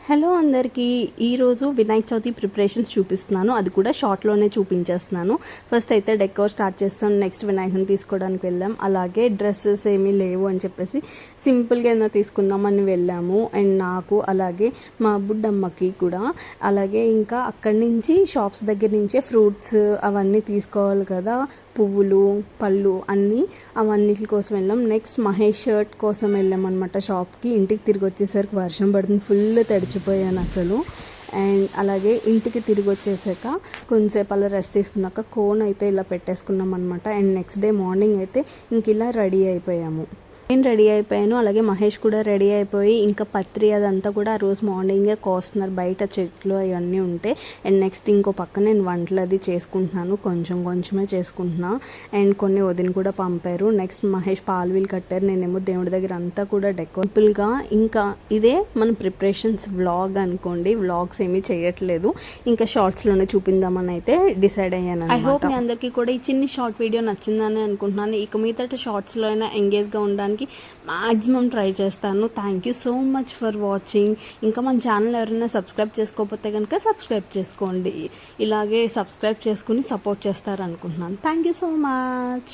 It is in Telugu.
హలో అందరికీ, ఈరోజు వినాయక చవితి ప్రిపరేషన్స్ చూపిస్తున్నాను. అది కూడా షార్ట్లోనే చూపించేస్తున్నాను. ఫస్ట్ అయితే డెకోర్ స్టార్ట్ చేస్తాను. నెక్స్ట్ వినాయకుని తీసుకోవడానికి వెళ్ళాం. అలాగే డ్రెస్సెస్ ఏమీ లేవు అని చెప్పేసి సింపుల్గా ఏదో తీసుకుందామని వెళ్ళాము. అండ్ నాకు అలాగే మా బుడ్డమ్మకి కూడా. అలాగే ఇంకా అక్కడి నుంచి షాప్స్ దగ్గర నుంచే ఫ్రూట్స్ అవన్నీ తీసుకోవాలి కదా, పువ్వులు పళ్ళు అన్నీ, అవన్నిటి కోసం వెళ్ళాం. నెక్స్ట్ మహేష్ షర్ట్ కోసం వెళ్ళాం అనమాట షాప్కి. ఇంటికి తిరిగి వచ్చేసరికి వర్షం పడుతుంది, ఫుల్ తడిచిపోయాను అసలు. అండ్ అలాగే ఇంటికి తిరిగి వచ్చేసాక కొంచెంసేపు అలా రెస్ట్ తీసుకున్నాక కోన్ అయితే ఇలా పెట్టేసుకున్నాం అనమాట. అండ్ నెక్స్ట్ డే మార్నింగ్ అయితే ఇంక ఇలా రెడీ అయిపోయాము. నేను రెడీ అయిపోయాను, అలాగే మహేష్ కూడా రెడీ అయిపోయి ఇంకా పత్రి అదంతా కూడా ఆ రోజు మార్నింగే కోస్తున్నారు, బయట చెట్లు అవన్నీ ఉంటే. అండ్ నెక్స్ట్ ఇంకో పక్క నేను వంటలు అది చేసుకుంటున్నాను, కొంచెమే చేసుకుంటున్నా. అండ్ కొన్ని వదిన కూడా పంపారు. నెక్స్ట్ మహేష్ పాలు వీలు కట్టారు, నేనేమో దేవుడి దగ్గర అంతా కూడా డెకోరబుల్గా. ఇంకా ఇదే మన ప్రిపరేషన్స్ వ్లాగ్ అనుకోండి. వ్లాగ్స్ ఏమీ చేయట్లేదు, ఇంకా షార్ట్స్లోనే చూపిందామని అయితే డిసైడ్ అయ్యాను. ఐ హోప్ మీ అందరికీ కూడా ఈ చిన్ని షార్ట్ వీడియో నచ్చిందని అనుకుంటున్నాను. ఇక మీదట షార్ట్స్లో అయినా ఎంగేజ్గా ఉండడానికి మ్యాక్సిమం ట్రై చేస్తాను. Thank you so much for watching. ఇంకా మన ఛానల్ ఎవరైనా సబ్స్క్రైబ్ చేసుకోకపోతే కనుక సబ్స్క్రైబ్ చేసుకోండి. ఇలాగే సబ్స్క్రైబ్ చేసుకుని సపోర్ట్ చేస్తారనుకుంటున్నాను. Thank you so much.